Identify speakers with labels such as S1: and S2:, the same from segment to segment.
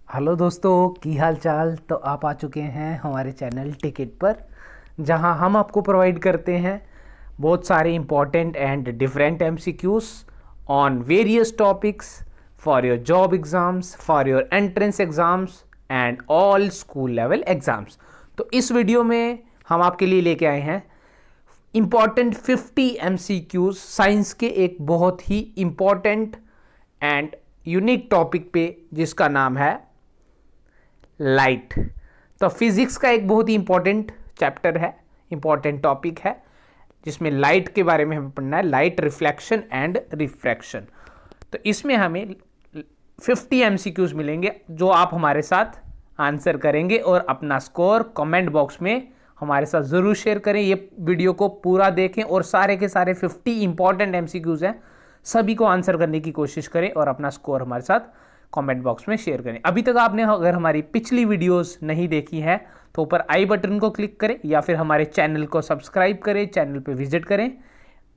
S1: Hello दोस्तों, की हाल चाल। तो आप आ चुके हैं हमारे चैनल टिकट पर, जहां हम आपको प्रोवाइड करते हैं बहुत सारे important and different MCQs on various topics for your job exams, for your entrance exams and all school level exams. तो इस वीडियो में हम आपके लिए लेके आए हैं इंपॉर्टेंट 50 एमसीक्यूज साइंस के एक बहुत ही इंपॉर्टेंट एंड यूनिक टॉपिक पे, जिसका नाम है लाइट। तो फिजिक्स का एक बहुत ही इंपॉर्टेंट चैप्टर है, इंपॉर्टेंट टॉपिक है, जिसमें लाइट के बारे में हमें पढ़ना है, लाइट रिफ्लेक्शन एंड रिफ्रैक्शन। तो इसमें हमें 50 एमसीक्यूज मिलेंगे जो आप हमारे साथ आंसर करेंगे और अपना स्कोर कमेंट बॉक्स में हमारे साथ ज़रूर शेयर करें। ये वीडियो को पूरा देखें और सारे के सारे 50 इंपॉर्टेंट एमसीक्यूज हैं, सभी को आंसर करने की कोशिश करें और अपना स्कोर हमारे साथ कमेंट बॉक्स में शेयर करें। अभी तक आपने अगर हमारी पिछली वीडियोस नहीं देखी है तो ऊपर आई बटन को क्लिक करें या फिर हमारे चैनल को सब्सक्राइब करें, चैनल पे विजिट करें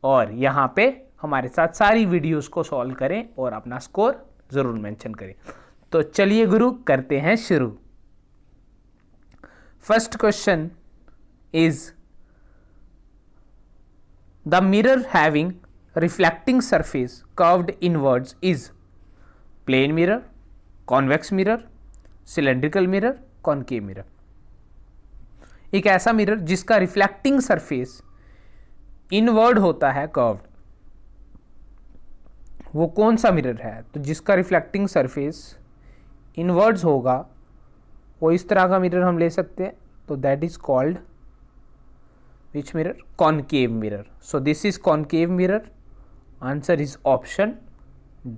S1: और यहाँ पे हमारे साथ सारी वीडियोस को सॉल्व करें और अपना स्कोर ज़रूर मेंशन करें। तो चलिए गुरु, करते हैं शुरू। First question is the mirror having reflecting surface curved inwards is plane mirror, convex mirror, cylindrical mirror, concave mirror। एक ऐसा मिरर जिसका रिफ्लेक्टिंग सरफेस इनवर्ड होता है, कर्व्ड, वो कौन सा मिरर है? तो जिसका रिफ्लेक्टिंग सरफेस इनवर्ड्स होगा वो इस तरह का मिरर हम ले सकते हैं, तो that is called which mirror? Concave mirror. So this is concave mirror. Answer is option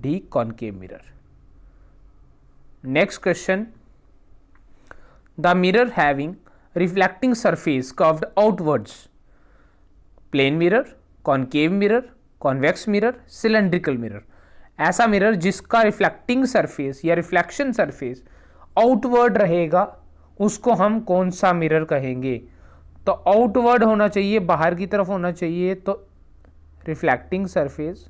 S1: D, concave mirror. Next question. The mirror having reflecting surface curved outwards. Plane mirror, concave mirror, convex mirror, cylindrical mirror। ऐसा mirror जिसका reflecting surface या reflection surface outward रहेगा, उसको हम कौन सा mirror कहेंगे? तो आउटवर्ड होना चाहिए, बाहर की तरफ होना चाहिए, तो रिफ्लेक्टिंग सरफेस।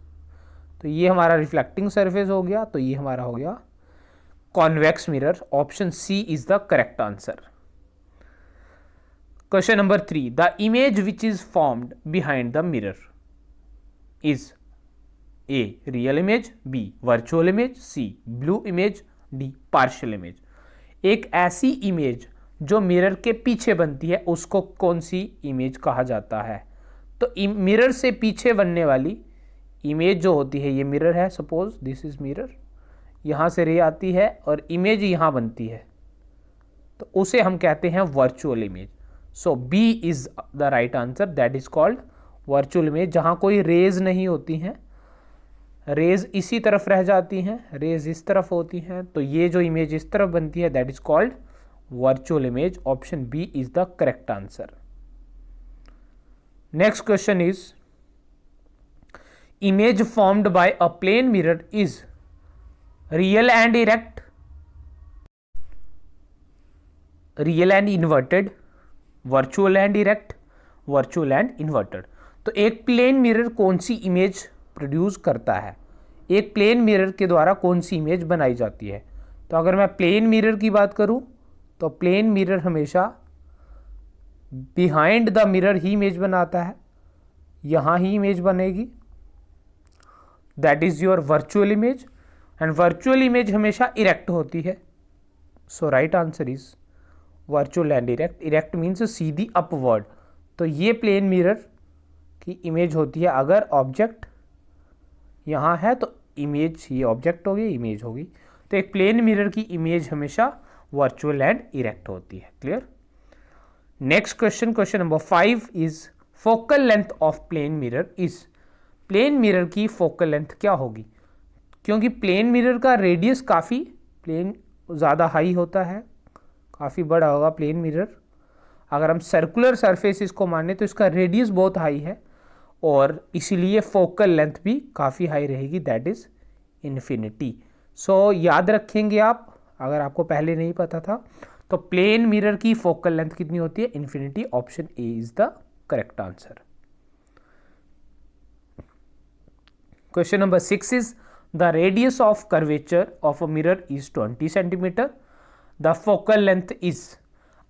S1: तो ये हमारा रिफ्लेक्टिंग सरफेस हो गया, तो ये हमारा हो गया convex mirror. Option C is the correct answer. Question number 3, the image which is formed behind the mirror is A real image, B virtual image, C blue image, D partial image. एक ऐसी image जो mirror के पीछे बनती है उसको कौन सी image कहा जाता है? तो मिरर से पीछे बनने वाली इमेज जो होती है, ये मिरर है, सपोज दिस इज मिरर, यहाँ से रे आती है और इमेज यहाँ बनती है, तो उसे हम कहते हैं virtual image. So B is the right answer, that is called virtual image, जहाँ कोई रेज नहीं होती हैं, रेज इसी तरफ रह जाती हैं, रेज इस तरफ होती हैं, तो ये जो इमेज इस तरफ बनती है that is called virtual image. Option B is the correct answer. Next question is, image formed by a plane mirror is real and erect, real and inverted, virtual and erect, virtual and inverted। तो एक plane mirror कौन सी image produce करता है? एक plane mirror के द्वारा कौन सी image बनाई जाती है? तो अगर मैं प्लेन मिरर की बात करूं तो प्लेन मिरर हमेशा बिहाइंड द मिरर ही इमेज बनाता है, यहां ही इमेज बनेगी, that is your virtual image. And virtual image हमेशा इरेक्ट होती है, so right answer is virtual and erect. Erect means सीधी अपवर्ड। तो ये प्लेन मिरर की इमेज होती है, अगर ऑब्जेक्ट यहां है तो इमेज, ये ऑब्जेक्ट होगी, इमेज होगी, तो एक प्लेन मिरर की इमेज हमेशा वर्चुअल एंड इरेक्ट होती है। Clear? Next question, question number 5 is focal length of plane mirror is. Plane mirror की फोकल लेंथ क्या होगी? क्योंकि प्लेन मिरर का रेडियस काफ़ी प्लेन ज़्यादा हाई होता है, काफ़ी बड़ा होगा प्लेन मिरर। अगर हम सर्कुलर सरफेस इसको माने तो इसका रेडियस बहुत हाई है और इसीलिए फोकल लेंथ भी काफ़ी हाई रहेगी, दैट इज़ इन्फिनिटी। सो याद रखेंगे आप, अगर आपको पहले नहीं पता था तो प्लेन मिरर की फोकल लेंथ कितनी होती है? Infinity. Option A is the correct answer. Question number 6 is the radius of curvature of a mirror is 20 centimetre. The focal length is,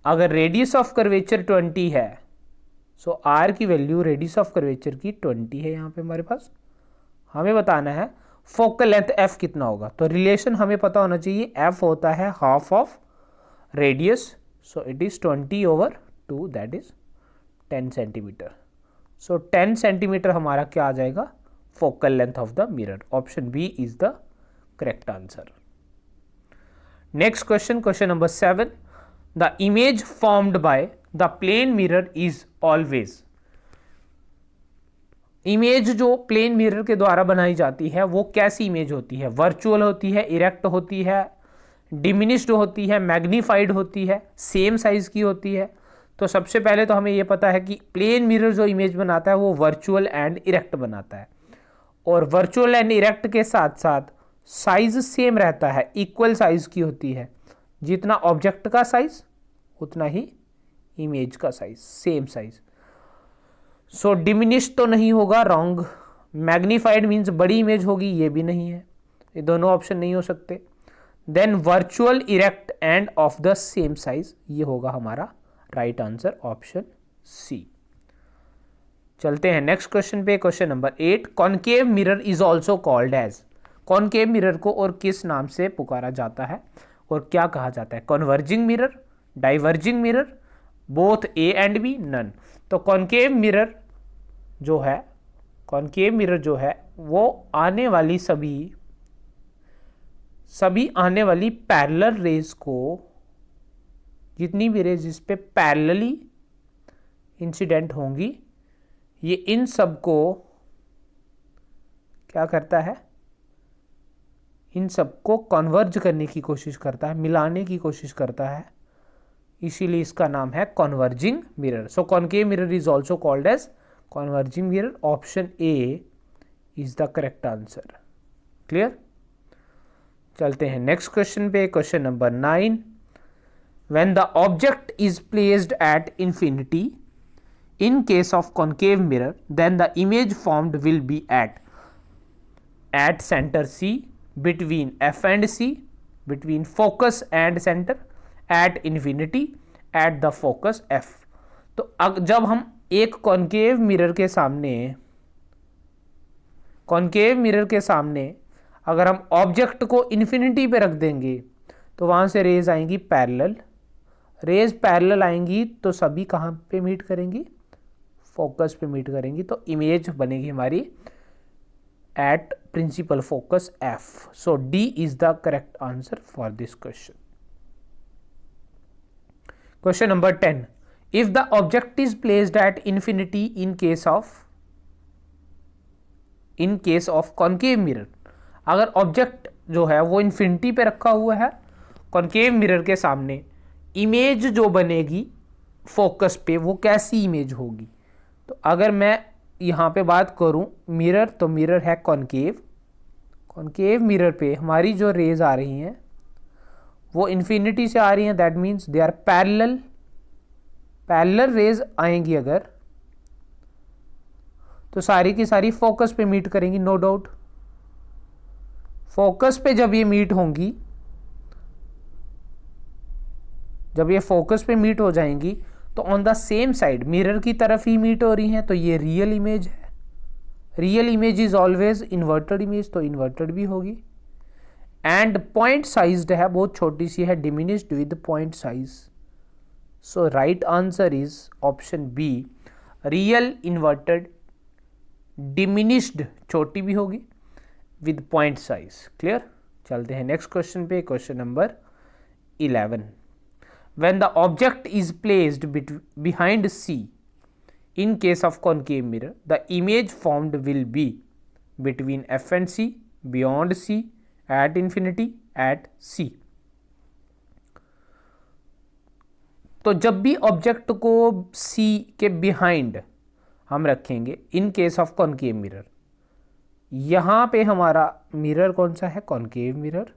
S1: अगर रेडियस ऑफ कर्वेचर 20 है, सो आर की value radius of curvature की 20 है यहाँ पे हमारे पास, हमें बताना है फोकल लेंथ एफ कितना होगा। तो रिलेशन हमें पता होना चाहिए, एफ होता है half of radius, so it is 20/2, that is 10 centimetre. So 10 centimetre हमारा क्या आ जाएगा, focal length of the mirror. Option B is the correct answer. Next question, question number 7, the image formed by the plane mirror is always, image जो plane mirror के द्वारा बनाई जाती है वो कैसी इमेज होती है, वर्चुअल होती है, इरेक्ट होती है, डिमिनिश्ड होती है, मैग्नीफाइड होती है, सेम साइज की होती है। तो सबसे पहले तो हमें ये पता है कि प्लेन मिरर जो इमेज बनाता है वो वर्चुअल एंड इरेक्ट बनाता है, और वर्चुअल एंड इरेक्ट के साथ साथ साइज सेम रहता है, इक्वल साइज की होती है, जितना ऑब्जेक्ट का साइज उतना ही इमेज का साइज, सेम साइज। सो डिमिनिश तो नहीं होगा, रॉन्ग। मैग्नीफाइड मीन्स बड़ी इमेज होगी, ये भी नहीं है, ये दोनों ऑप्शन नहीं हो सकते। Then virtual, erect and of the same size, ये होगा हमारा राइट आंसर, ऑप्शन सी। चलते हैं नेक्स्ट क्वेश्चन पे, question number 8, concave mirror is also called as, concave mirror को और किस नाम से पुकारा जाता है और क्या कहा जाता है, converging mirror, diverging mirror, both A and B, none. तो कॉनकेव मिरर जो है, कॉनकेव मिरर जो है वो आने वाली सभी आने वाली पैरेलल रेज को, जितनी भी रेज इस पे पैरेलली इंसिडेंट होंगी, ये इन सब को क्या करता है, इन सबको कन्वर्ज करने की कोशिश करता है, मिलाने की कोशिश करता है, इसीलिए इसका नाम है converging mirror. So concave mirror is also called as converging mirror, option A is the correct answer. Clear. चलते हैं नेक्स्ट क्वेश्चन पे, question number 9, when the object is placed at infinity in case of concave mirror, then the image formed will be at center C, between F and C, between focus and center, at infinity, at the focus F। तो जब हम एक concave mirror के सामने अगर हम object को infinity पे रख देंगे तो वहां से रेज आएंगी पैरेलल, रेज पैरेलल आएंगी तो सभी कहां पे मीट करेंगी, फोकस पे मीट करेंगी, तो इमेज बनेगी हमारी at principal focus F. So D is the correct answer for this question. Question number 10, if the object is placed at infinity in case of concave mirror, अगर object जो है वो infinity पे रखा हुआ है कॉनकेव मिरर के सामने, इमेज जो बनेगी फोकस पे वो कैसी इमेज होगी। तो अगर मैं यहाँ पे बात करूँ मिरर, तो मिरर है कॉनकेव, कॉनकेव मिरर पे हमारी जो रेज आ रही हैं वो इन्फिनिटी से आ रही हैं, that means they are parallel, parallel rays आएंगी अगर तो सारी की सारी फोकस पे मीट करेंगी, नो डाउट। फोकस पे जब ये मीट होंगी, जब ये फोकस पे मीट हो जाएंगी तो on the same side mirror की तरफ ही मीट हो रही हैं, तो ये रियल इमेज है। Real image is always inverted image, तो इन्वर्टेड भी होगी। एंड पॉइंट साइज्ड है, बहुत छोटी सी है, diminished with point size. So right answer is option B, real inverted, diminished छोटी भी होगी, विद पॉइंट साइज। क्लियर। चलते हैं नेक्स्ट क्वेश्चन पे, question number 11, when the object is placed behind C in case of concave mirror, the image formed will be between F and C, beyond C, at infinity, at C। तो जब भी object को C के behind हम रखेंगे इन case of concave mirror, यहां पे हमारा मिरर कौन सा है, कॉनकेव मिरर।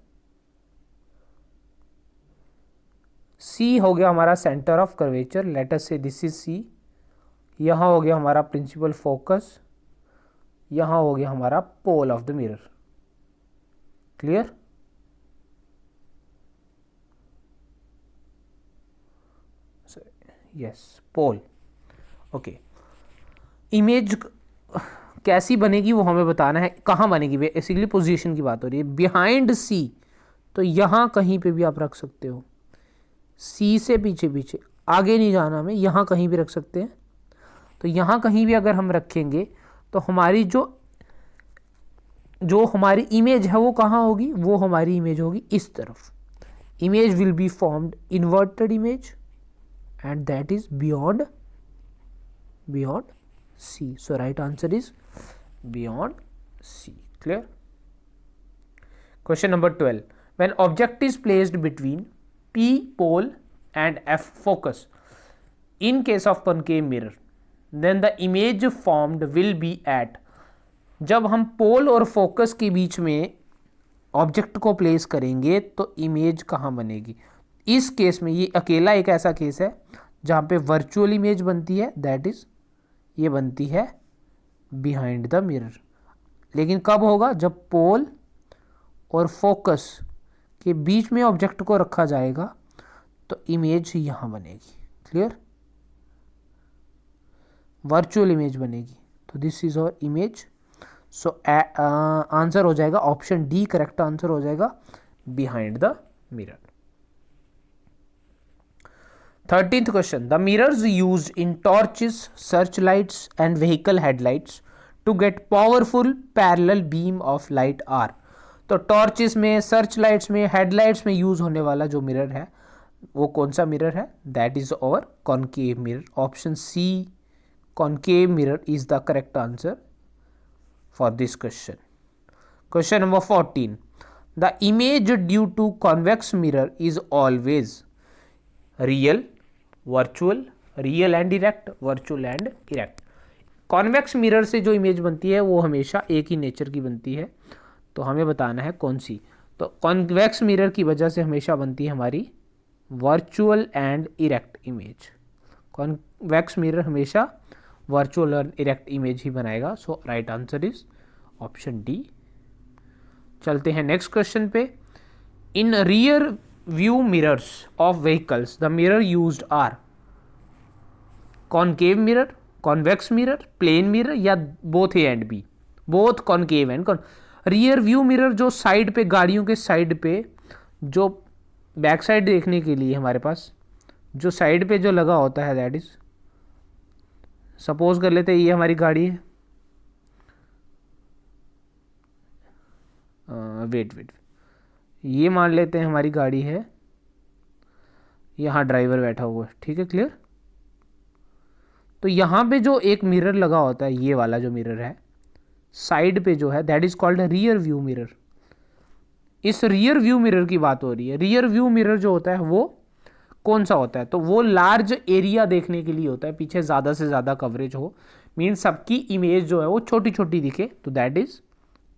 S1: सी हो गया हमारा centre of curvature, let us से दिस इज सी। यहाँ हो गया हमारा प्रिंसिपल फोकस, यहाँ हो गया हमारा pole of the mirror. Clear. Yes, pole. Okay, image कैसी बनेगी वो हमें बताना है। कहाँ बनेगी? बेसिकली पोजीशन की बात हो रही है। बिहाइंड सी, तो यहाँ कहीं पे भी आप रख सकते हो। सी से पीछे पीछे, आगे नहीं जाना हमें, यहाँ कहीं भी रख सकते हैं। तो यहाँ कहीं भी अगर हम रखेंगे तो हमारी जो हमारी इमेज है वो कहाँ होगी? वो हमारी इमेज होगी इस तरफ। Image will be formed inverted image and that is beyond C. So right answer is beyond C. Clear? Question number 12. When object is placed between P pole and F focus in case of concave mirror, then the image formed will be at, जब हम पोल और focus के बीच में object को place करेंगे तो image कहाँ बनेगी? इस केस में ये अकेला एक ऐसा केस है जहाँ पे वर्चुअल इमेज बनती है, दैट इज ये बनती है बिहाइंड द मिरर। लेकिन कब होगा? जब पोल और फोकस के बीच में ऑब्जेक्ट को रखा जाएगा तो इमेज यहाँ बनेगी। क्लियर? वर्चुअल इमेज बनेगी। तो this is our image. So answer हो जाएगा ऑप्शन डी, करेक्ट आंसर हो जाएगा behind the mirror. 13th question. The mirrors used in torches, searchlights and vehicle headlights to get powerful parallel beam of light are. तो torches में, search lights में, headlights में use होने वाला जो mirror है वो कौन सा मिरर है? That is our concave mirror. Option C, concave mirror is the correct answer for this question. Question number 14. The image due to convex mirror is always real, virtual, real and erect, virtual and erect. Convex mirror से जो image बनती है वो हमेशा एक ही nature की बनती है, तो हमें बताना है कौन सी। तो कॉन्वेक्स मिरर की वजह से हमेशा बनती है हमारी virtual and erect image. Convex mirror हमेशा वर्चुअल और इरेक्ट इमेज ही बनाएगा। So right answer is option D. चलते हैं नेक्स्ट क्वेश्चन पे। In rear view mirrors of vehicles, the mirror used are concave mirror, convex mirror, plane mirror या both A and B? both concave and rear view mirror जो side पे, गाड़ियों के side पे, जो बैक साइड देखने के लिए हमारे पास जो साइड पे जो लगा होता है, दैट इज, सपोज कर लेते हैं ये हमारी गाड़ी है। वेट, ये मान लेते हैं हमारी गाड़ी है, यहाँ ड्राइवर बैठा हुआ है। ठीक है, क्लियर? तो यहाँ पे जो एक मिरर लगा होता है, ये वाला जो मिरर है साइड पे जो है, that is called rear view mirror. इस रियर व्यू मिरर की बात हो रही है। रियर व्यू मिरर जो होता है वो कौन सा होता है? तो वो लार्ज एरिया देखने के लिए होता है, पीछे ज़्यादा से ज़्यादा कवरेज हो, मीन्स सबकी इमेज जो है वो छोटी छोटी दिखे, तो दैट इज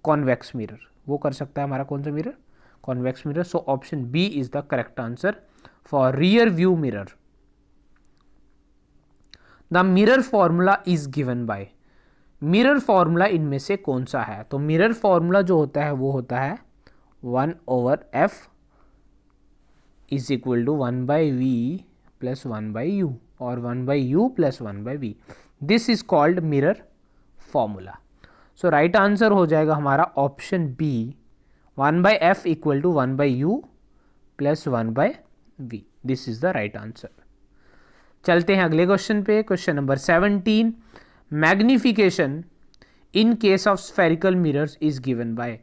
S1: कॉन्वेक्स मिरर। वो कर सकता है हमारा कौन सा mirror? convex mirror. So option B is the correct answer for rear view mirror. The mirror formula is given by, mirror formula इनमें से कौन सा है? तो मिरर फॉर्मूला जो होता है वो होता है 1/f is equal to 1/v plus 1/u और 1/u plus 1/v। This is called mirror formula. So right answer हो जाएगा हमारा option B, 1/f equal to 1/u plus 1/v। This is the right answer. चलते हैं अगले question पे। Question number 17. Magnification in case of spherical mirrors is given by.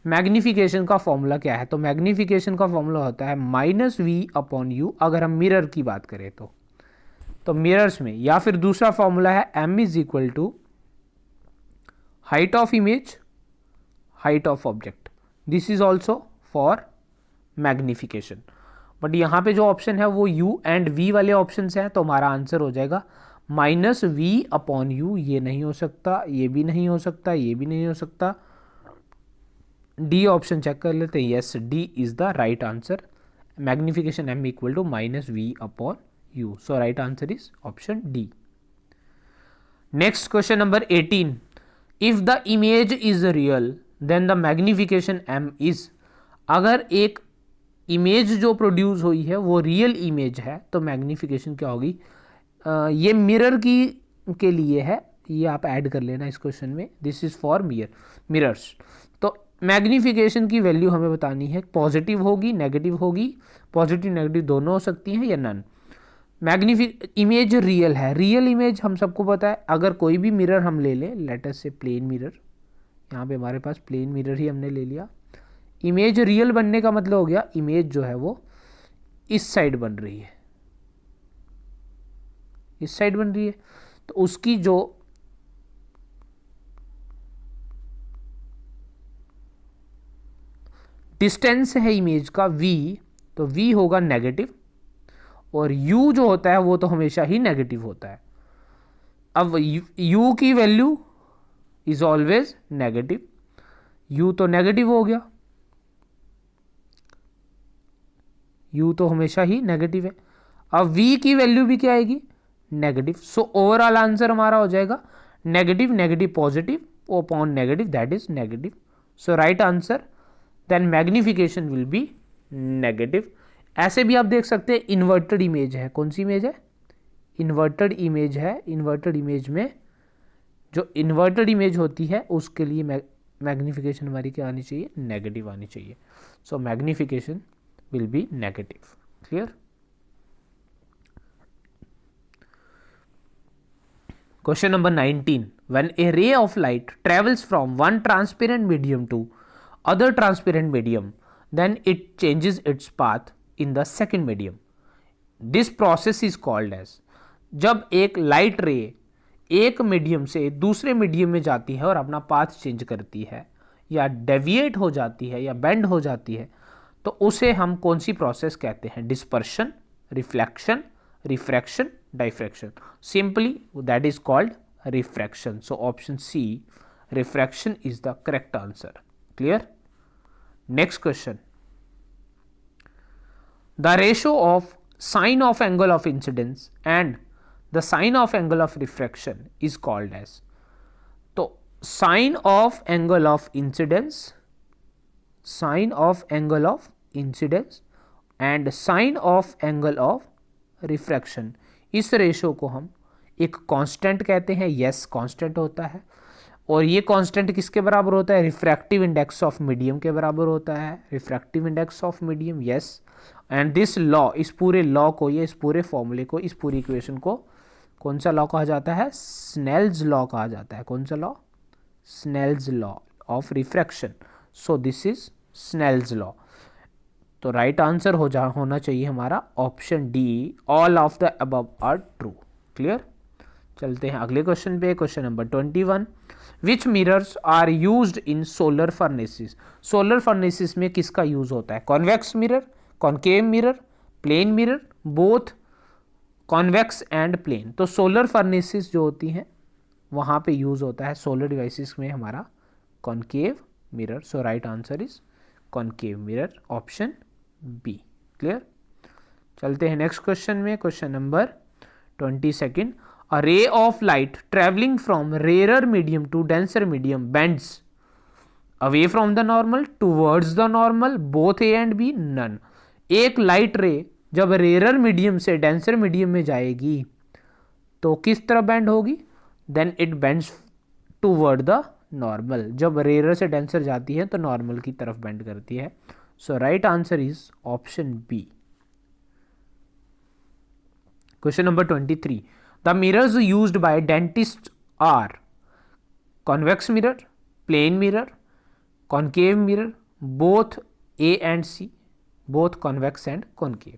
S1: Magnification का formula क्या है? तो मैग्निफिकेशन का फॉर्मूला होता है -v/u अगर हम मिरर की बात करें तो मिरर्स में, या फिर दूसरा फॉर्मूला है m is equal to height of image, height of object. This is also for magnification, but यहाँ पे जो ऑप्शन है वो u एंड v वाले ऑप्शन हैं, तो हमारा आंसर हो जाएगा -v/u। ये नहीं हो सकता, ये भी नहीं हो सकता, ये भी नहीं हो सकता। डी ऑप्शन चेक कर लेते हैं। Yes, D is the right answer. Magnification m equal to -v/u। So right answer is option D. Next question number 18. If the image is real then the magnification m is. अगर एक image जो produce हुई है वो real image है तो magnification क्या होगी? ये मिरर की के लिए है, ये आप ऐड कर लेना इस क्वेश्चन में, दिस इज़ फॉर मिरर्स। तो मैग्नीफिकेशन की वैल्यू हमें बतानी है, पॉजिटिव होगी नेगेटिव होगी, पॉजिटिव नेगेटिव दोनों हो सकती हैं या नन। इमेज रियल है, रियल इमेज हम सबको पता है, अगर कोई भी मिरर हम ले लें, लेट अस से प्लेन मिरर, यहाँ पे हमारे पास प्लेन मिरर ही हमने ले लिया, इमेज रियल बनने का मतलब हो गया इमेज जो है वो इस साइड बन रही है, इस साइड बन रही है, तो उसकी जो डिस्टेंस है इमेज का v, तो v होगा नेगेटिव, और u जो होता है वो तो हमेशा ही नेगेटिव होता है। अब u की value is always negative, u तो नेगेटिव हो गया, u तो हमेशा ही नेगेटिव है। अब v की वैल्यू भी क्या आएगी, नेगेटिव। सो ओवरऑल आंसर हमारा हो जाएगा negative negative positive upon negative, that is negative. So right answer then magnification will be negative. ऐसे भी आप देख सकते हैं इन्वर्टेड इमेज है, कौन सी इमेज है, इन्वर्टेड इमेज है। इन्वर्टेड इमेज में जो इन्वर्टेड इमेज होती है उसके लिए मैग्निफिकेशन हमारी क्या आनी चाहिए, नेगेटिव आनी चाहिए। So magnification will be negative. Clear. Question number 19. When a ray of light travels from one transparent medium to other transparent medium, then it changes its path in the second medium. This process is called as, जब एक light रे एक medium से दूसरे medium में जाती है और अपना पाथ चेंज करती है या डेविएट हो जाती है या बेंड हो जाती है, तो उसे हम कौन सी प्रोसेस कहते हैं, dispersion, reflection, refraction, diffraction. Simply that is called refraction. So option C, refraction is the correct answer. Clear. Next question. The ratio of sine of angle of incidence and the sine of angle of refraction is called as, तो sine of angle of incidence, sine of angle of incidence and sine of angle of refraction, इस ratio को हम एक constant कहते हैं, yes constant होता है, और ये कांस्टेंट किसके बराबर होता है, रिफ्रैक्टिव इंडेक्स ऑफ मीडियम के बराबर होता है, refractive index of medium, yes. And this law, इस पूरे लॉ को, ये इस पूरे फॉर्मूले को, इस पूरी इक्वेशन को कौन सा लॉ कहा जाता है, स्नेल्स लॉ कहा जाता है। कौन सा law, Snell's law of refraction. So this is Snell's law. तो राइट आंसर होना चाहिए हमारा option D, all of the above are true. Clear. चलते हैं अगले क्वेश्चन पे, question number 21। Which mirrors are used in solar furnaces. Solar furnaces में किसका यूज होता है, convex mirror, concave mirror, plane mirror, both convex and plane. तो solar furnaces जो होती हैं वहाँ पे यूज होता है सोलर डिवाइसेस में हमारा concave mirror. So right answer is concave mirror, option B. Clear. चलते हैं नेक्स्ट क्वेश्चन में, question number 22। A ray of light travelling from rare medium to denser medium bends away from the normal towards the normal, both A and B, none. एक light ray जब rare medium से denser medium में जाएगी तो किस तरह bend होगी, then it bends toward the normal. जब रेयर से डेंसर जाती है तो नॉर्मल की तरफ बेंड करती है। So right answer is option B. Question number 23। The mirrors used by dentist are convex mirror, plane mirror, concave mirror, both A and C, both convex and concave.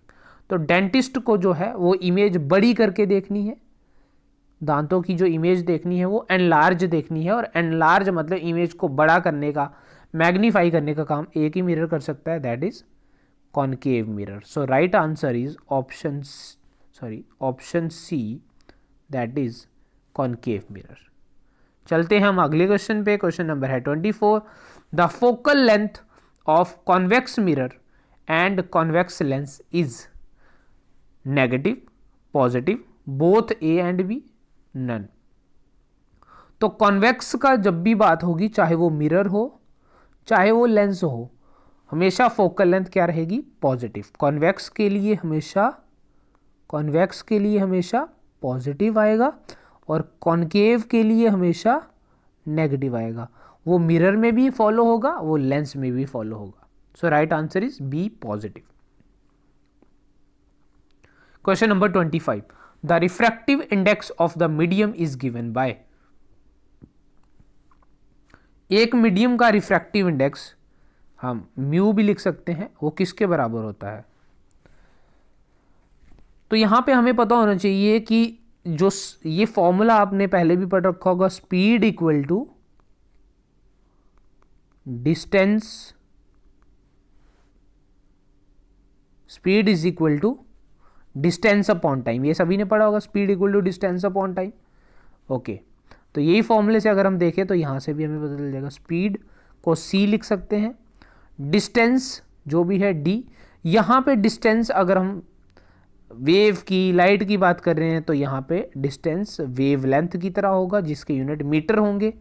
S1: तो dentist को जो है वो image बड़ी करके देखनी है, दांतों की जो इमेज देखनी है वो एनलार्ज देखनी है, और एनलार्ज मतलब इमेज को बड़ा करने का, मैग्नीफाई करने का काम एक ही मिरर कर सकता है, that is concave mirror. So right answer is option C, that is concave mirror. चलते हैं हम अगले क्वेश्चन पे, क्वेश्चन नंबर है 24। The focal length of convex mirror and convex lens is negative, positive, both A and B, none. तो convex का जब भी बात होगी, चाहे वो मिरर हो चाहे वो लेंस हो, हमेशा फोकल लेंथ क्या रहेगी, पॉजिटिव। कॉन्वेक्स के लिए हमेशा पॉजिटिव आएगा और कॉनकेव के लिए हमेशा नेगेटिव आएगा। वो मिरर में भी फॉलो होगा, वो लेंस में भी फॉलो होगा। So right answer is B, positive. Question number 25, the refractive index of the medium is given by. एक मीडियम का रिफ्रैक्टिव इंडेक्स हम म्यू भी लिख सकते हैं, वो किसके बराबर होता है? तो यहां पे हमें पता होना चाहिए कि जो ये फॉर्मूला आपने पहले भी पढ़ रखा होगा, speed equal to distance, speed is equal to distance upon time. ये सभी ने पढ़ा होगा, speed equal to distance upon time. Okay, तो यही फॉर्मूले से अगर हम देखें तो यहां से भी हमें पता चल जाएगा, स्पीड को c लिख सकते हैं, डिस्टेंस जो भी है d। यहां पे डिस्टेंस अगर हम वेव की, लाइट की बात कर रहे हैं तो यहाँ पे डिस्टेंस वेव लेंथ की तरह होगा, जिसके यूनिट मीटर होंगे।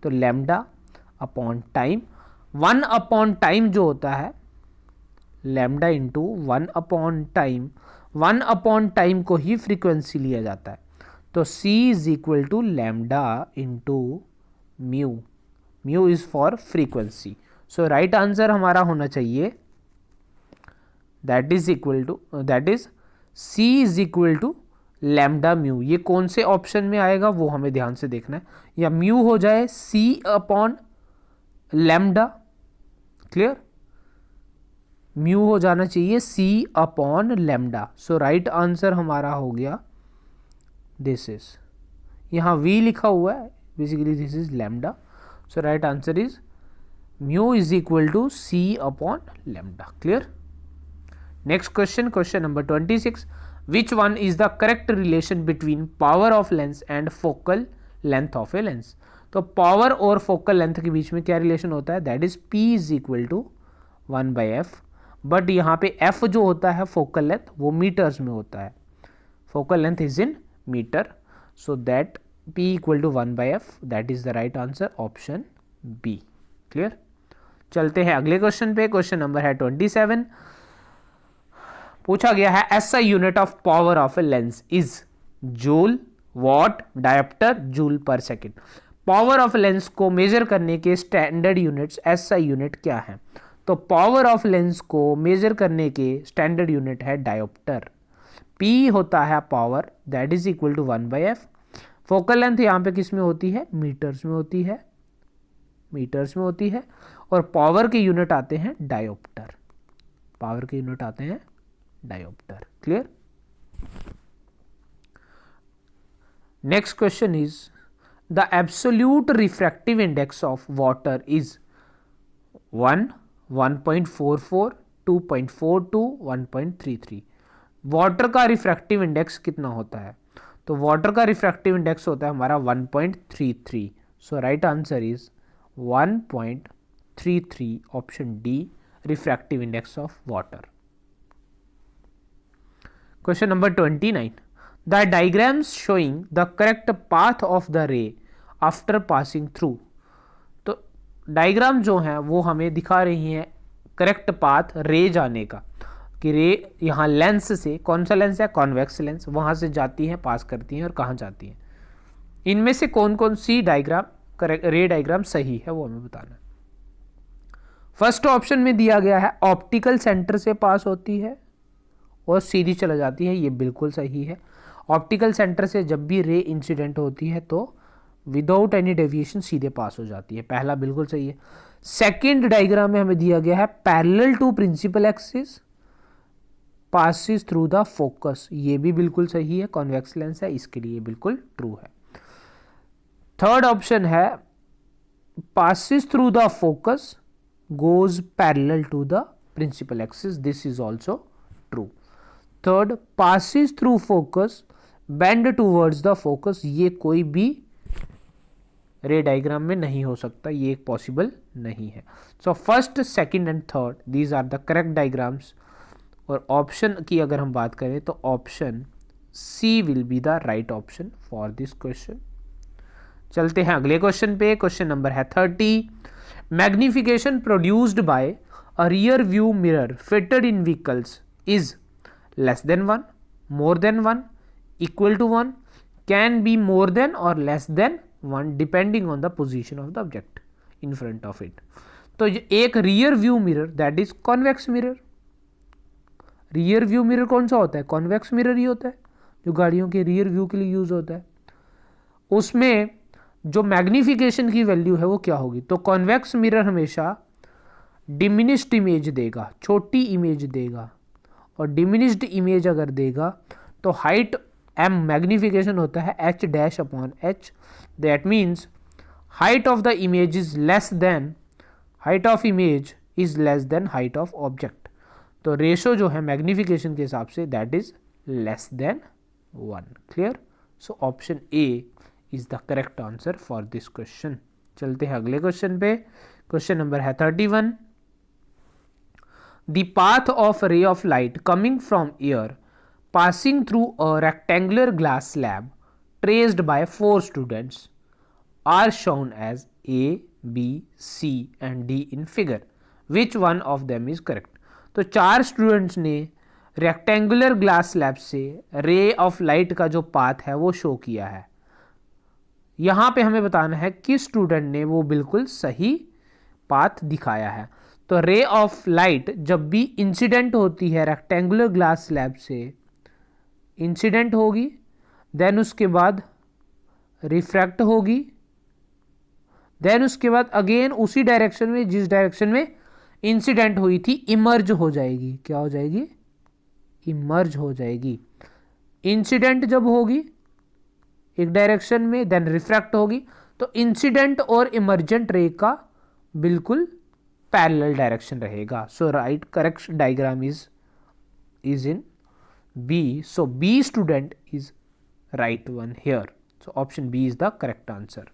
S1: तो lambda upon time, 1 upon time जो होता है lambda into 1 upon time, 1 upon time को ही फ्रीक्वेंसी लिया जाता है। तो c is equal to lambda into mu, mu is for frequency. So right answer हमारा होना चाहिए that is equal to, that is c is equal to lambda mu. ये कौन से ऑप्शन में आएगा वो हमें ध्यान से देखना है, या म्यू हो जाए c upon lambda, clear? Mu हो जाना चाहिए c upon lambda. So right answer हमारा हो गया दिस इज, यहाँ v लिखा हुआ है, basically this is lambda. So right answer is mu is equal to c upon lambda, clear? Next question, question number 26. Which one is the correct relation between power of lens and focal length of a lens? तो power और focal length के बीच में क्या relation होता है? That is P is equal to 1 by f. But यहाँ पे f जो होता है focal length वो meters में होता है. Focal length is in meter. So that P equal to 1 by f. That is the right answer. Option B. Clear? चलते हैं अगले क्वेश्चन पे. क्वेश्चन नंबर है 27. पूछा गया है SI unit of power of a lens is joule, watt, dioptre, joule per second. Power of lens को measure करने के स्टैंडर्ड यूनिट्स SI यूनिट क्या है? तो पावर ऑफ लेंस को मेजर करने के स्टैंडर्ड यूनिट है डायोप्टर। P होता है power, that is equal to 1 by f। Focal length यहाँ पे किस में होती है? मीटर्स में होती है, मीटर्स में होती है। और पावर के यूनिट आते हैं डायोप्टर, पावर के यूनिट आते हैं dioptre, clear? Next question is the absolute refractive index of water is 1, 1.44, 2.42, 1.33। Water का रिफ्रैक्टिव इंडेक्स कितना होता है? तो वाटर का रिफ्रैक्टिव इंडेक्स होता है हमारा 1.33। So right answer is 1.33, option D, refractive index of water. Question number 29. The diagrams showing the correct path of the ray after passing through. तो डायग्राम जो है वो हमें दिखा रही है करेक्ट पाथ रे जाने का, कि रे यहाँ लेंस से, कौन सा लेंस है? कॉन्वेक्स लेंस, वहाँ से जाती है, पास करती हैं और कहाँ जाती हैं। इनमें से कौन कौन सी डायग्राम करेक्ट रे डायग्राम सही है वो हमें बताना है। फर्स्ट ऑप्शन में दिया गया है ऑप्टिकल सेंटर से पास होती है और सीधी चला जाती है, ये बिल्कुल सही है। ऑप्टिकल सेंटर से जब भी रे इंसिडेंट होती है तो विदाउट एनी डेविएशन सीधे पास हो जाती है, पहला बिल्कुल सही है। सेकंड डायग्राम में हमें दिया गया है parallel to principal axis passes through the focus, ये भी बिल्कुल सही है, कॉन्वेक्स लेंस है, इसके लिए बिल्कुल ट्रू है। थर्ड ऑप्शन है passes through the focus goes parallel to the principal axis, this is also true. Third passes through focus bend towards the focus, ये कोई भी रे डायग्राम में नहीं हो सकता, ये एक पॉसिबल नहीं है। So first, second and third these are the correct diagrams. और ऑप्शन की अगर हम बात करें तो option C will be the right option for this question. चलते हैं अगले क्वेश्चन पे। क्वेश्चन नंबर है 30. Magnification produced by a rear view mirror fitted in vehicles is less than 1, more than 1, equal to 1, can be more than और less than 1 depending on the position of the object in front of it. तो एक rear view mirror that is convex mirror. Rear view mirror कौन सा होता है? Convex mirror ही होता है, जो गाड़ियों के रियर व्यू के लिए यूज होता है। उसमें जो मैग्निफिकेशन की वैल्यू है वो क्या होगी? तो कॉन्वेक्स मिरर हमेशा डिमिनिश्ड इमेज देगा, छोटी इमेज देगा, और डिमिनिश्ड इमेज अगर देगा तो हाइट एम मैग्निफिकेशन होता है H dash upon H, that means height of the image is less than height of image is less than height of object. तो रेशो जो है मैग्निफिकेशन के हिसाब say that is less than 1। Clear? So option A is the correct answer for this question. चलते हैं अगले question पे। Question number है 31। The path of a ray of light coming from air passing through a rectangular glass slab traced by 4 students are shown as A, B, C and D in figure. Which one of them is correct? तो 4 students ने rectangular glass slab से रे of light का जो path है वो show किया है। यहाँ पे हमें बताना है किस स्टूडेंट ने वो बिल्कुल सही पाथ दिखाया है। तो रे ऑफ लाइट जब भी इंसिडेंट होती है रेक्टेंगुलर ग्लास स्लैब से, इंसिडेंट होगी, देन उसके बाद रिफ्रैक्ट होगी, देन उसके बाद अगेन उसी डायरेक्शन में जिस डायरेक्शन में इंसिडेंट हुई थी इमर्ज हो जाएगी। क्या हो जाएगी? इमर्ज हो जाएगी। इंसिडेंट जब होगी एक डायरेक्शन में, देन रिफ्रैक्ट होगी, तो इंसिडेंट और इमर्जेंट रे का बिल्कुल पैरेलल डायरेक्शन रहेगा। So right correct diagram is in B. So B student is right one here. So option B is the correct answer.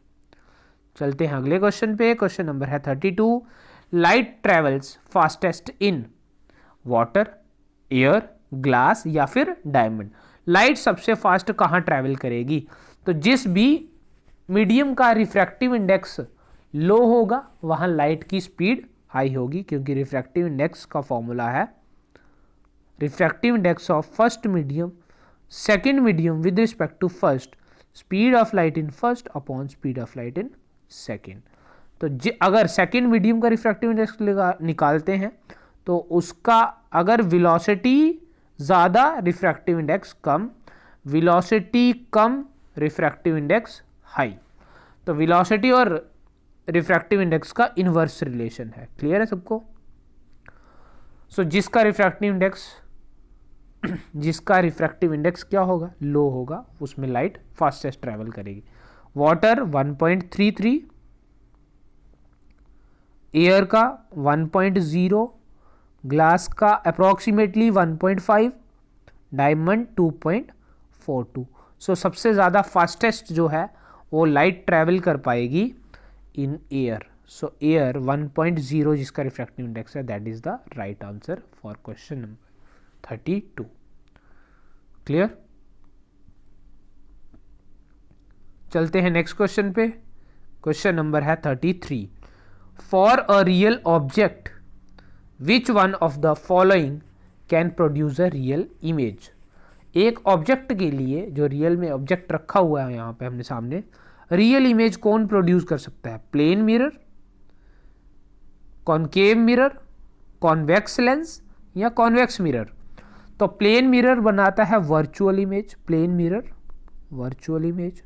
S1: चलते हैं अगले क्वेश्चन पे। क्वेश्चन नंबर है 32। Light travels fastest in water, air, glass या फिर diamond. Light सबसे fast कहाँ travel करेगी? तो जिस भी मीडियम का रिफ्रैक्टिव इंडेक्स लो होगा वहां लाइट की स्पीड हाई होगी, क्योंकि रिफ्रैक्टिव इंडेक्स का फॉर्मूला है refractive index of first medium second medium with respect to first, speed of light in first upon speed of light in second. तो अगर सेकंड मीडियम का रिफ्रैक्टिव इंडेक्स निकालते हैं तो उसका अगर वेलोसिटी ज़्यादा रिफ्रैक्टिव इंडेक्स कम, वेलोसिटी कम रिफ्रैक्टिव इंडेक्स हाई। तो वेलोसिटी और रिफ्रैक्टिव इंडेक्स का इनवर्स रिलेशन है। क्लियर है सबको? सो जिसका रिफ्रैक्टिव इंडेक्स क्या होगा? लो होगा, उसमें लाइट फास्टेस्ट ट्रैवल करेगी। वाटर 1.33, एयर का 1.0, ग्लास का अप्रॉक्सीमेटली 1.5, डायमंड 2.42। सो सबसे ज़्यादा फास्टेस्ट जो है वो लाइट ट्रैवल कर पाएगी इन एयर। सो एयर 1.0 जिसका रिफ्रैक्टिव इंडेक्स है that is the right answer for question number 32। Clear? चलते हैं नेक्स्ट क्वेश्चन पे। क्वेश्चन नंबर है 33। For a real object which one of the following can produce a real image. एक object के लिए, जो रियल में ऑब्जेक्ट रखा हुआ है यहाँ पे हमने सामने, रियल इमेज कौन प्रोड्यूस कर सकता है? Plane mirror, concave mirror, convex lens या कॉन्वेक्स मिरर। तो प्लेन मिरर बनाता है virtual image, plane mirror virtual image.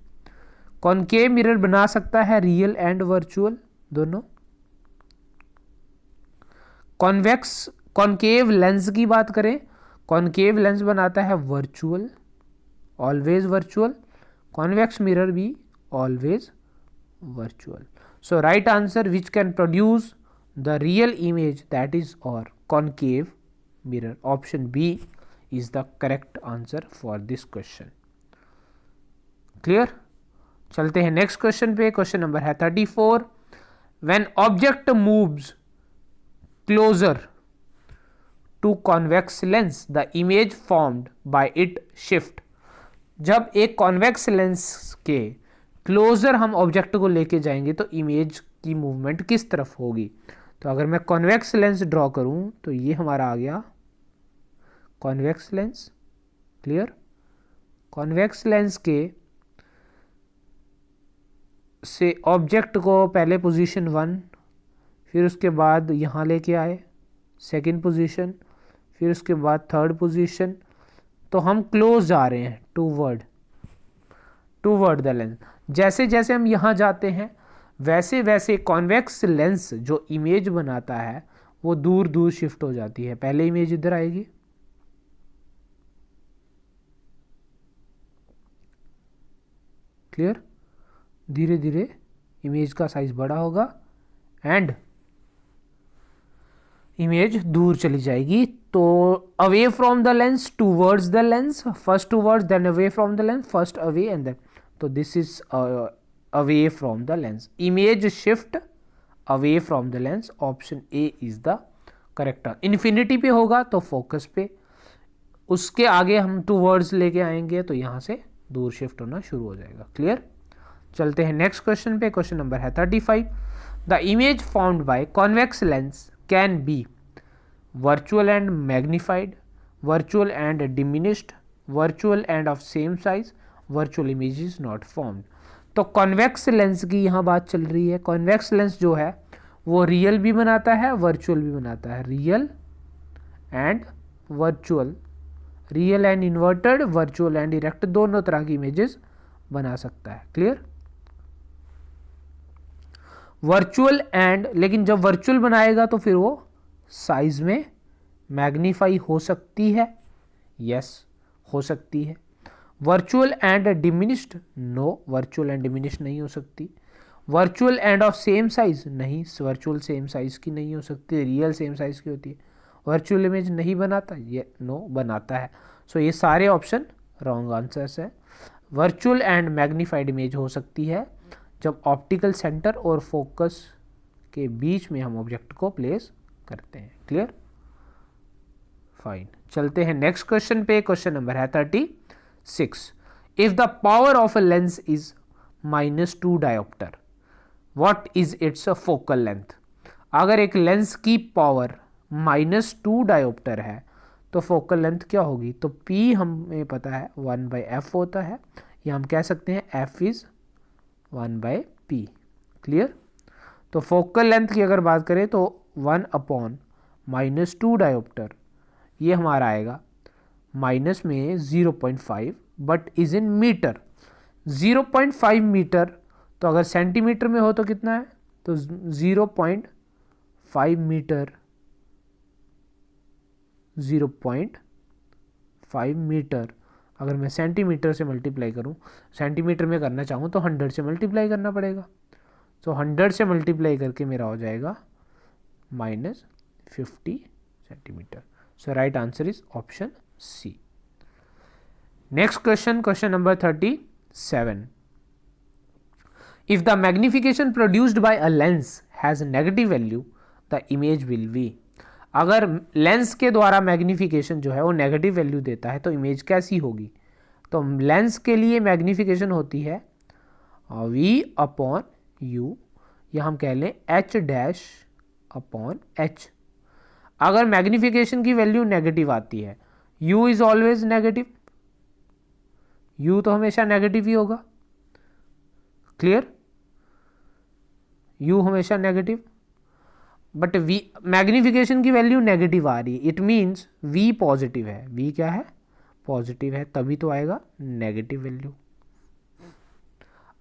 S1: Concave mirror बना सकता है रियल एंड वर्चुअल दोनों। कॉनकेव लेंस की बात करें, कॉनकेव लेंस बनाता है virtual, always virtual. Convex mirror भी always virtual. So right answer which can produce the real image that is और concave mirror. Option B is the correct answer for this question. Clear? चलते हैं next question पे। Question number है 34। When object moves closer to convex lens the image formed by it shift. जब एक convex lens के closer हम object को लेके जाएंगे तो इमेज की मूवमेंट किस तरफ होगी? तो अगर मैं कॉन्वेक्स लेंस ड्रॉ करूं तो ये हमारा आ गया convex lens. Clear? Convex lens के से ऑब्जेक्ट को पहले पोजीशन 1, फिर उसके बाद यहाँ लेके आए सेकंड पोजीशन, फिर उसके बाद थर्ड पोजीशन, तो हम क्लोज जा रहे हैं टूवर्ड द लेंस। जैसे जैसे हम यहाँ जाते हैं वैसे वैसे कॉन्वेक्स लेंस जो इमेज बनाता है वो दूर दूर शिफ्ट हो जाती है। पहले इमेज इधर आएगी, क्लियर, धीरे धीरे इमेज का साइज बड़ा होगा एंड इमेज दूर चली जाएगी। तो away from the lens towards the lens, first towards then away from the lens, first away and then, तो this is away from the lens, image shift away from the lens, option A is the correct. Infinity पे होगा तो focus पे, उसके आगे हम towards लेके आएंगे तो यहाँ से दूर शिफ्ट होना शुरू हो जाएगा। क्लियर, चलते हैं नेक्स्ट क्वेश्चन पे। क्वेश्चन नंबर है 35। The image found by convex lens can be virtual and magnified, virtual and diminished, virtual and of same size, virtual image is not formed. तो कॉन्वेक्स लेंस की यहाँ बात चल रही है। कॉन्वेक्स लेंस जो है वो रियल भी बनाता है, वर्चुअल भी बनाता है, real and virtual, real and inverted, virtual and erect, दोनों तरह की इमेजेस बना सकता है। क्लियर, वर्चुअल एंड, लेकिन जब वर्चुअल बनाएगा तो फिर वो साइज में मैग्नीफाई हो सकती है, यस हो सकती है। Virtual and diminished, no, virtual and diminished नहीं हो सकती। Virtual and of same size, नहीं, वर्चुअल सेम साइज की नहीं हो सकती, रियल सेम साइज की होती है। वर्चुअल इमेज नहीं बनाता, ये नो बनाता है। सो ये सारे ऑप्शन रॉन्ग आंसर्स है। वर्चुअल एंड मैग्नीफाइड इमेज हो सकती है जब ऑप्टिकल सेंटर और फोकस के बीच में हम ऑब्जेक्ट को प्लेस करते हैं। क्लियर, फाइन, चलते हैं नेक्स्ट क्वेश्चन पे। क्वेश्चन नंबर है 36। If the power of a lens is -2 dioptre, what is it's focal length. अगर एक लेंस की पावर -2 डायोप्टर है तो फोकल लेंथ क्या होगी। तो P हमें पता है 1/f होता है, या हम कह सकते हैं F इज 1/P। क्लियर, तो फोकल लेंथ की अगर बात करें तो 1/-2 डायोप्टर, ये हमारा आएगा माइनस में 0.5 but is in metre. 0.5 metre, तो अगर सेंटीमीटर में हो तो कितना है, तो 0.5 मीटर, 0.5 मीटर अगर मैं सेंटीमीटर से मल्टीप्लाई करूं, सेंटीमीटर में करना चाहूं तो 100 से मल्टीप्लाई करना पड़ेगा। तो 100 से मल्टीप्लाई करके मेरा हो जाएगा -50 centimetre. So right answer is option C. Next question, question number 37। If the magnification produced by a lens has negative value, the image will be. अगर लेंस के द्वारा मैग्निफिकेशन जो है वो नेगेटिव वैल्यू देता है तो इमेज कैसी होगी। तो लेंस के लिए मैग्निफिकेशन होती है V/U, या हम कह लें H'/H। अगर मैग्निफिकेशन की वैल्यू नेगेटिव आती है, U is always negative, U तो हमेशा नेगेटिव ही होगा। क्लियर, U हमेशा नेगेटिव, बट V मैग्निफिकेशन की वैल्यू नेगेटिव आ रही है, इट मीन्स V पॉजिटिव है। V क्या है, पॉजिटिव है, तभी तो आएगा नेगेटिव वैल्यू।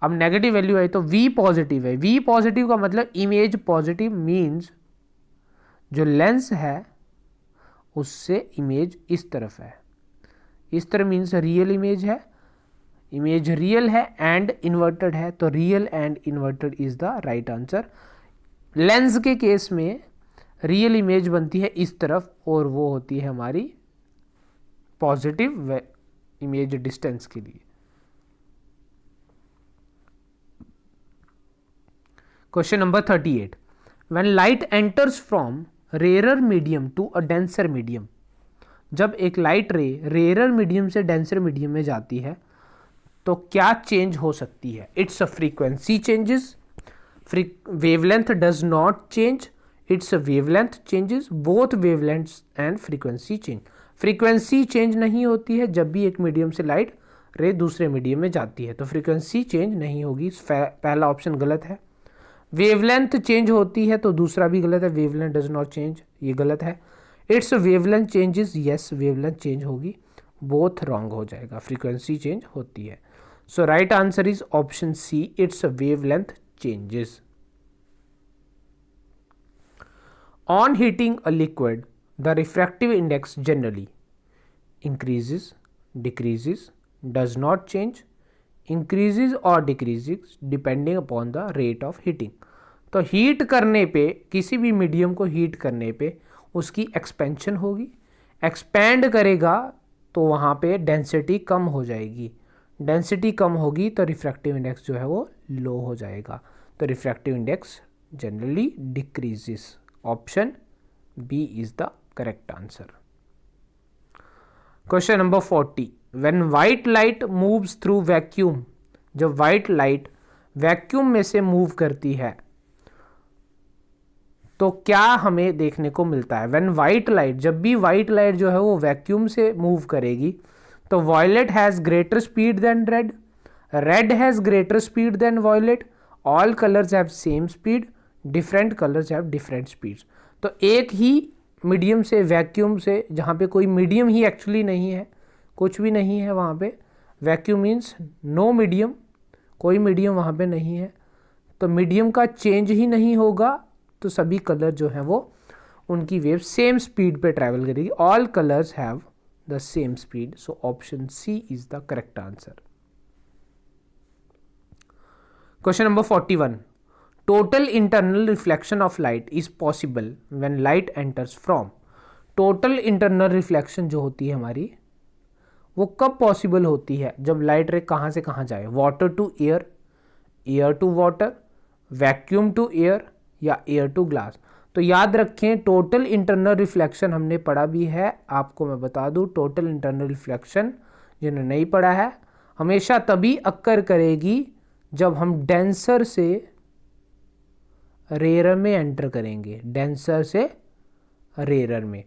S1: अब नेगेटिव वैल्यू आई तो V पॉजिटिव है। V पॉजिटिव का मतलब इमेज पॉजिटिव मीन्स जो लेंस है उससे इमेज इस तरफ है, इस तरफ मीन्स रियल इमेज है, इमेज रियल है एंड इन्वर्टेड है, तो real and inverted is the right answer. Lens के केस में रियल इमेज बनती है इस तरफ और वो होती है हमारी पॉजिटिव इमेज डिस्टेंस के लिए। Question number 38। When light enters from rare medium to a denser medium, जब एक लाइट रे रेयर मीडियम से डेंसर मीडियम में जाती है तो क्या चेंज हो सकती है। It's a frequency changes, wavelength does not change, its wavelength changes, both wavelengths and frequency change। frequency change नहीं होती है जब भी एक मीडियम से लाइट रे दूसरे मीडियम में जाती है, तो फ्रीक्वेंसी चेंज नहीं होगी। पहला ऑप्शन गलत है। वेवलेंथ चेंज होती है तो दूसरा भी गलत है, वेवलेंथ डज नॉट चेंज, ये गलत है। Its wavelength changes, yes wavelength change होगी, बोथ रॉन्ग हो जाएगा, फ्रीक्वेंसी चेंज होती है। So right answer is option C, its wavelength changes. On heating a liquid, the refractive index generally increases, decreases, does not change, increases or decreases depending upon the rate of heating। तो heat करने पे, किसी भी medium को heat करने पे उसकी expansion होगी, एक्सपैंड करेगा तो वहाँ पे डेंसिटी कम हो जाएगी, डेंसिटी कम होगी तो रिफ्रैक्टिव इंडेक्स जो है वो लो हो जाएगा, तो refractive index generally decreases. Option B is the correct answer. Question number 40, when white light moves through vacuum, जब व्हाइट लाइट वैक्यूम में से मूव करती है तो क्या हमें देखने को मिलता है। व्हेन व्हाइट लाइट, जब भी व्हाइट लाइट जो है वो वैक्यूम से मूव करेगी तो violet has greater speed than red, red has greater speed than violet, all colours have same speed, different colours have different speeds. तो एक ही मीडियम से, वैक्यूम से, जहाँ पे कोई मीडियम ही एक्चुअली नहीं है, कुछ भी नहीं है वहाँ पे, वैक्यूम मीन्स नो मीडियम, कोई मीडियम वहाँ पे नहीं है, तो मीडियम का चेंज ही नहीं होगा, तो सभी कलर जो हैं वो, उनकी वेव सेम स्पीड पे ट्रैवल करेगी, all colours have the same speed. So option C is the correct answer. Question number 41, total internal reflection of light is possible when light enters from. Total internal reflection जो होती है हमारी, वो कब possible होती है, जब लाइट रे कहाँ से कहाँ जाए, water to air, air to water, vacuum to air या एयर टू ग्लास। तो याद रखें, टोटल इंटरनल रिफ्लेक्शन हमने पढ़ा भी है, आपको मैं बता दूं, टोटल इंटरनल रिफ्लेक्शन जिन्होंने नहीं पढ़ा है, हमेशा तभी अक्कर करेगी जब हम डेंसर से रेयर में एंटर करेंगे, डेंसर से रेयर में।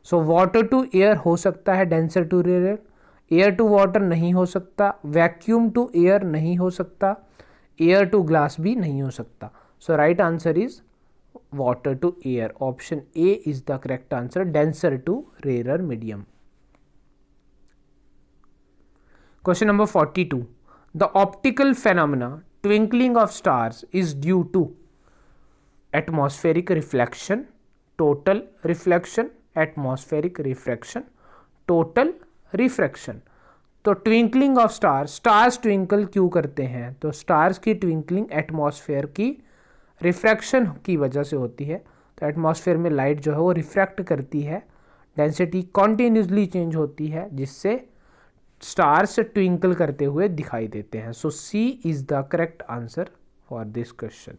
S1: सो वाटर टू एयर हो सकता है, denser to rare, air to water नहीं हो सकता, वैक्यूम टू एयर नहीं हो सकता, एयर टू ग्लास भी नहीं हो सकता। So right answer is water to air, option A is the correct answer, denser to rare medium. Question number 42, the optical phenomena twinkling of stars is due to atmospheric reflection, total reflection, atmospheric refraction, total refraction. तो twinkling of stars, stars twinkle क्यों करते हैं, तो stars की twinkling atmosphere की refraction की वजह से होती है। तो एटमॉस्फेयर में लाइट जो है वो रिफ्रैक्ट करती है, डेंसिटी कॉन्टिन्यूसली चेंज होती है, जिससे स्टार्स ट्विंकल करते हुए दिखाई देते हैं। So C is the correct answer for this question.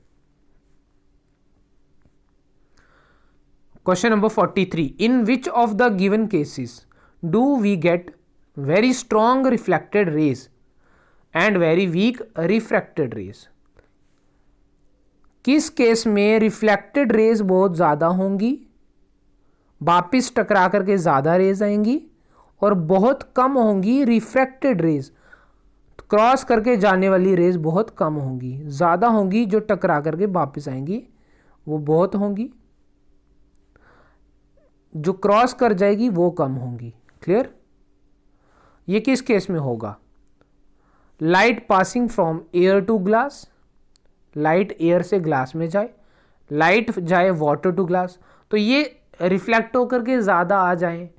S1: Question number 43, in which of the given cases do we get very strong reflected rays and very weak refracted rays? किस case में reflected raise बहुत ज़्यादा होंगी, वापिस टकरा करके ज़्यादा raise आएंगी, और बहुत कम होंगी रिफ्रैक्टेड रेज, क्रॉस करके जाने वाली रेज बहुत कम होंगी, ज़्यादा होंगी जो टकरा करके वापिस आएंगी वो बहुत होंगी, जो क्रॉस कर जाएगी वो कम होंगी। क्लियर? ये किस केस में होगा, light passing from air to glass, light air से ग्लास में जाए, लाइट जाए वाटर टू ग्लास, तो ये रिफ्लेक्ट होकर के ज़्यादा आ जाएं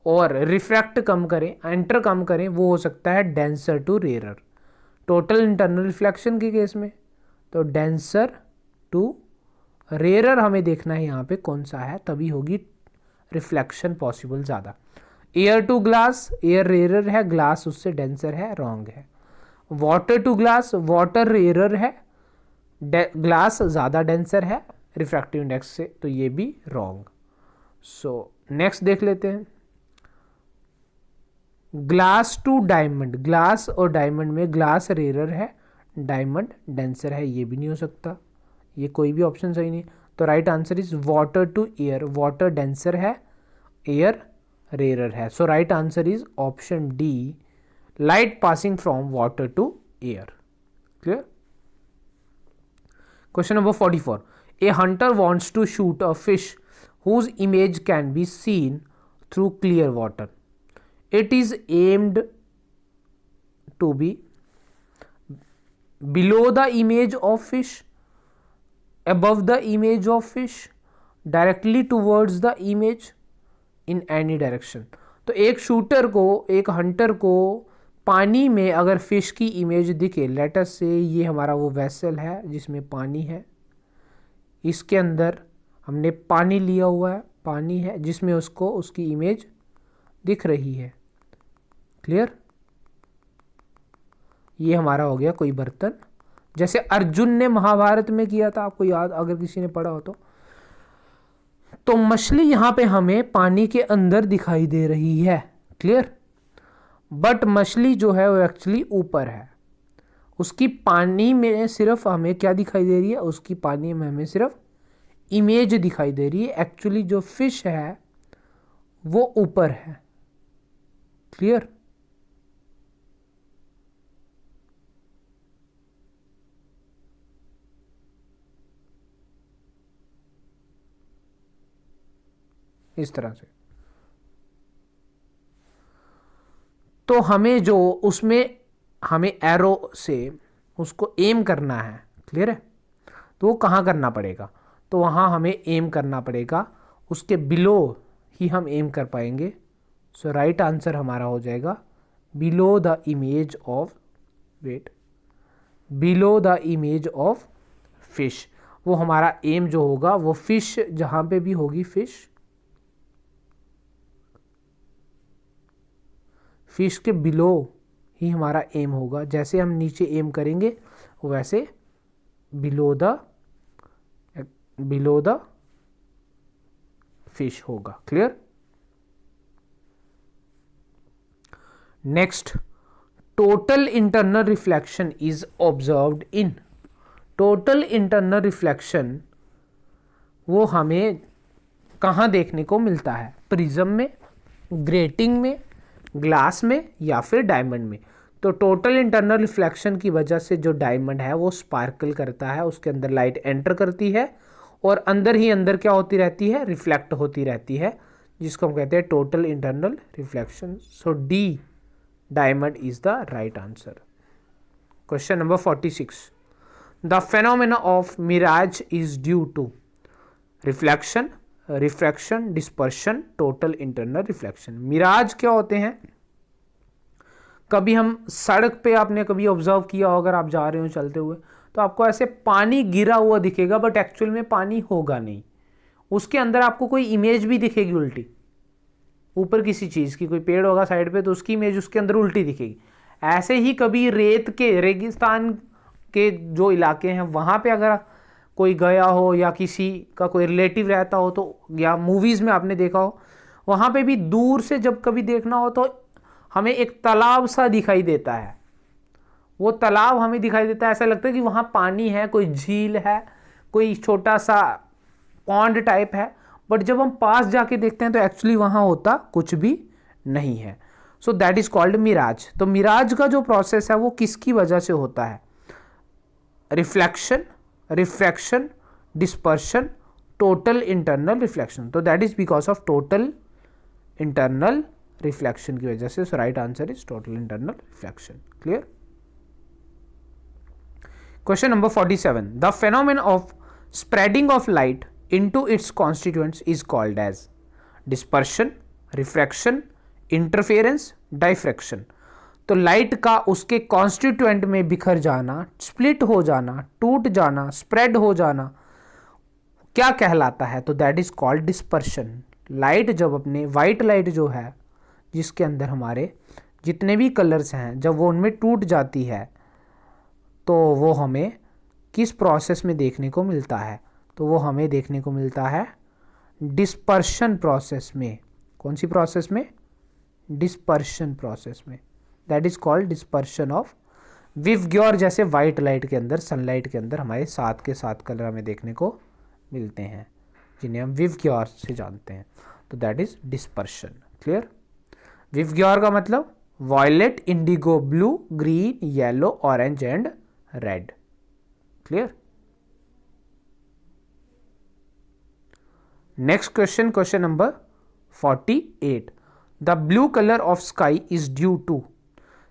S1: और रिफ्रैक्ट कम करें, एंटर कम करें, वो हो सकता है denser to rare. Total internal reflection के केस में तो डेंसर टू रेयर हमें देखना है यहाँ पे कौन सा है, तभी होगी रिफ्लेक्शन पॉसिबल ज़्यादा। Air to glass, air rare है, ग्लास उससे डेंसर है, रॉन्ग है। Water to glass, water rare है, ग्लास ज़्यादा डेंसर है रिफ्रैक्टिव इंडेक्स से, तो ये भी रॉन्ग। सो नेक्स्ट देख लेते हैं, ग्लास टू डायमंड, ग्लास और डायमंड में ग्लास रेयर है, डायमंड डेंसर है, ये भी नहीं हो सकता, ये कोई भी ऑप्शन सही नहीं। तो right answer is water to air, water denser है, एयर रेयर है। So right answer is option D, light passing from water to air. Clear? Question number 44. A hunter wants to shoot a fish whose image can be seen through clear water. It is aimed to be below the image of fish, above the image of fish, directly towards the image, in any direction. तो एक shooter को, एक Hunter को पानी में अगर fish की image दिखे, लेट अस से ये हमारा वो वेसल है जिसमें पानी है, इसके अंदर हमने पानी लिया हुआ है, पानी है जिसमें उसको उसकी इमेज दिख रही है. क्लियर? ये हमारा हो गया कोई बर्तन, जैसे अर्जुन ने महाभारत में किया था, आपको याद अगर किसी ने पढ़ा हो तो मछली यहां पे हमें पानी के अंदर दिखाई दे रही है. क्लियर? बट मछली जो है वो एक्चुअली ऊपर है, उसकी पानी में सिर्फ हमें क्या दिखाई दे रही है, उसकी पानी में हमें सिर्फ इमेज दिखाई दे रही है. एक्चुअली जो फिश है वो ऊपर है. क्लियर? इस तरह से. तो हमें जो उसमें हमें एरो से उसको एम करना है. क्लियर है? तो वो कहाँ करना पड़ेगा, तो वहाँ हमें एम करना पड़ेगा, उसके बिलो ही हम एम कर पाएंगे. सो राइट आंसर हमारा हो जाएगा below the image of, wait, below the image of fish. वो हमारा एम जो होगा वो फिश जहाँ पे भी होगी, फिश के बिलो ही हमारा एम होगा. जैसे हम नीचे एम करेंगे वैसे बिलो द फिश होगा. Clear? Next, total internal reflection is observed in. Total internal reflection वो हमें कहाँ देखने को मिलता है? प्रिज्म में, ग्रेटिंग में, ग्लास में या फिर डायमंड में. तो टोटल इंटरनल रिफ्लेक्शन की वजह से जो डायमंड है वो स्पार्कल करता है, उसके अंदर लाइट एंटर करती है और अंदर ही अंदर क्या होती रहती है, रिफ्लेक्ट होती रहती है, जिसको हम कहते हैं total internal reflection. So D, diamond is the right answer. Question number 46. The phenomena of mirage is due to reflection, refraction, dispersion, total internal reflection. Mirage क्या होते हैं? कभी हम सड़क पे, आपने कभी ऑब्जर्व किया हो, अगर आप जा रहे हो चलते हुए तो आपको ऐसे पानी गिरा हुआ दिखेगा, बट एक्चुअल में पानी होगा नहीं. उसके अंदर आपको कोई इमेज भी दिखेगी उल्टी, ऊपर किसी चीज़ की, कोई पेड़ होगा साइड पे तो उसकी इमेज उसके अंदर उल्टी दिखेगी. ऐसे ही कभी रेत के, रेगिस्तान के जो इलाके हैं वहाँ पे अगर कोई गया हो या किसी का कोई रिलेटिव रहता हो तो, या मूवीज़ में आपने देखा हो, वहाँ पे भी दूर से जब कभी देखना हो तो हमें एक तालाब सा दिखाई देता है. वो तालाब हमें दिखाई देता है, ऐसा लगता है कि वहाँ पानी है, कोई झील है, कोई छोटा सा पॉन्ड टाइप है, बट जब हम पास जाके देखते हैं तो एक्चुअली वहाँ होता कुछ भी नहीं है. So that is called mirage. तो मिराज का जो प्रोसेस है वो किसकी वजह से होता है? Reflection, refraction, dispersion, total internal reflection. तो that is because of total internal reflection की वजह से. So right answer is total internal reflection. Clear? Question number 47. The phenomena of spreading of light into its constituents is called as dispersion, refraction, interference, diffraction. तो light का उसके constituent में बिखर जाना, split हो जाना, टूट जाना, स्प्रेड हो जाना क्या कहलाता है? तो that is called dispersion. Light जब अपने, वाइट लाइट जो है जिसके अंदर हमारे जितने भी कलर्स हैं, जब वो उनमें टूट जाती है तो वो हमें किस प्रोसेस में देखने को मिलता है? तो वो हमें देखने को मिलता है डिस्पर्शन प्रोसेस में. कौन सी प्रोसेस में? डिस्पर्शन प्रोसेस में. That is called dispersion of विवग्योर. जैसे वाइट लाइट के अंदर, सनलाइट के अंदर हमारे 7 के 7 कलर हमें देखने को मिलते हैं, जिन्हें हम विवग्योर से जानते हैं. तो दैट इज डिस्पर्शन. क्लियर? विवग्योर का मतलब violet, indigo blue, green, yellow, orange and red. Clear? Next question, question number 48. The blue color of sky is due to.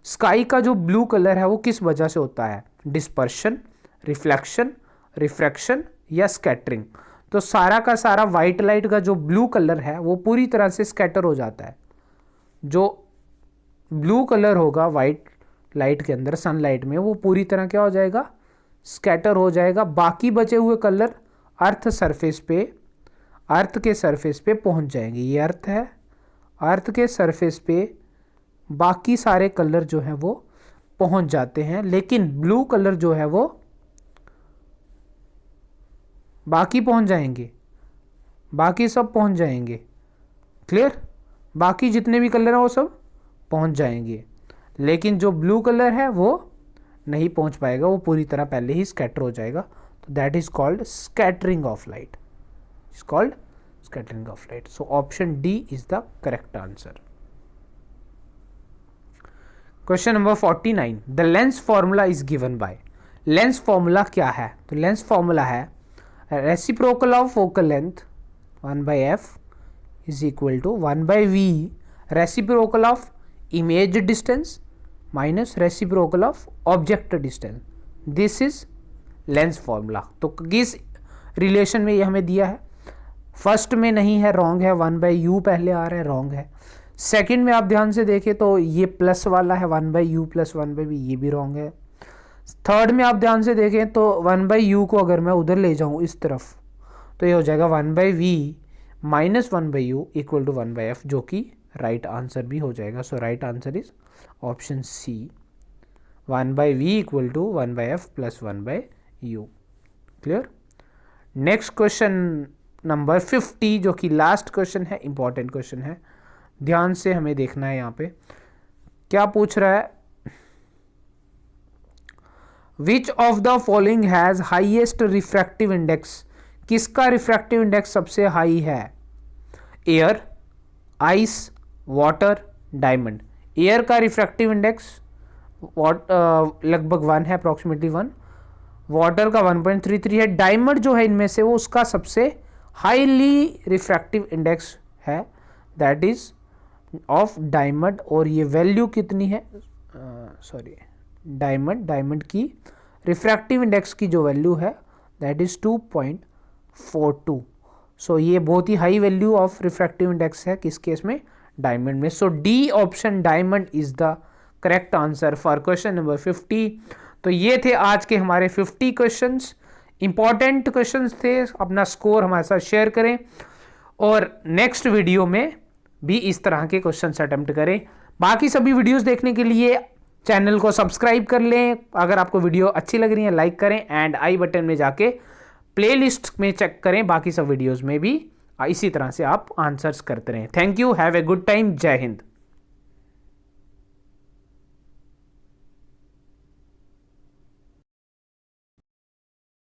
S1: Sky का जो ब्लू कलर है वो किस वजह से होता है? डिस्पर्शन, रिफ्लेक्शन, रिफ्रैक्शन या स्कैटरिंग. तो सारा का सारा वाइट लाइट का जो ब्लू कलर है वो पूरी तरह से स्कैटर हो जाता है. जो ब्लू कलर होगा वाइट लाइट के अंदर सनलाइट में वो पूरी तरह क्या हो जाएगा? स्कैटर हो जाएगा. बाकी बचे हुए कलर अर्थ के सरफेस पे पहुंच जाएंगे. ये अर्थ है, अर्थ के सरफेस पे बाकी सारे कलर जो है वो पहुंच जाते हैं, लेकिन ब्लू कलर जो है वो बाकी पहुंच जाएंगे, बाकी सब पहुंच जाएंगे. क्लियर? बाकी जितने भी कलर हैं वो सब पहुंच जाएंगे, लेकिन जो ब्लू कलर है वो नहीं पहुंच पाएगा, वो पूरी तरह पहले ही स्कैटर हो जाएगा. तो that is called scattering of light. Is called scattering of light. So option D is the correct answer. Question number 49. The lens formula is given by. Lens formula क्या है? तो लेंस फॉर्मूला है reciprocal of focal length 1/f is equal to 1/v reciprocal of image distance minus reciprocal of object distance. This is lens formula. तो किस relation में ये हमें दिया है? फर्स्ट में नहीं है, रॉन्ग है. 1/u पहले आ रहा है, रॉन्ग है. सेकंड में आप ध्यान से देखें तो ये प्लस वाला है 1/u प्लस 1/v, ये भी रॉन्ग है. थर्ड में आप ध्यान से देखें तो 1/u को अगर मैं उधर ले जाऊं इस तरफ तो ये हो जाएगा 1/v minus 1/u equal to 1/f, जो कि राइट आंसर भी हो जाएगा. So right answer is option C, 1/v equal to 1/f plus 1/u. Clear? Next question number 50 जो कि लास्ट क्वेश्चन है, इंपॉर्टेंट क्वेश्चन है. ध्यान से हमें देखना है. यहाँ पे क्या पूछ रहा है? Which of the following has highest refractive index. किसका रिफ्रैक्टिव इंडेक्स सबसे हाई है? Air, ice, water, diamond. Air का रिफ्रैक्टिव इंडेक्स लगभग 1 है, अप्रॉक्सीमेटली 1. वाटर का 1.33 है. डायमंड जो है इनमें से वो उसका सबसे हाईली रिफ्रैक्टिव इंडेक्स है, दैट इज ऑफ डायमंड. और ये वैल्यू कितनी है? डायमंड की रिफ्रैक्टिव इंडेक्स की जो वैल्यू है दैट इज 2.42. सो ये बहुत ही high value of refractive index है. किस केस में? डायमंड में. So D option diamond is the correct answer for question number 50. तो ये थे आज के हमारे 50 क्वेश्चंस. इंपॉर्टेंट क्वेश्चंस थे. अपना स्कोर हमारे साथ शेयर करें और नेक्स्ट वीडियो में भी इस तरह के क्वेश्चंस अटेम्प्ट करें. बाकी सभी वीडियोस देखने के लिए चैनल को सब्सक्राइब कर लें. अगर आपको वीडियो अच्छी लग रही है लाइक करें एंड आई बटन में जाके प्लेलिस्ट में चेक करें. बाकी सब वीडियोस में भी इसी तरह से आप आंसर्स करते रहें. Thank you. Have a good time. जय हिंद.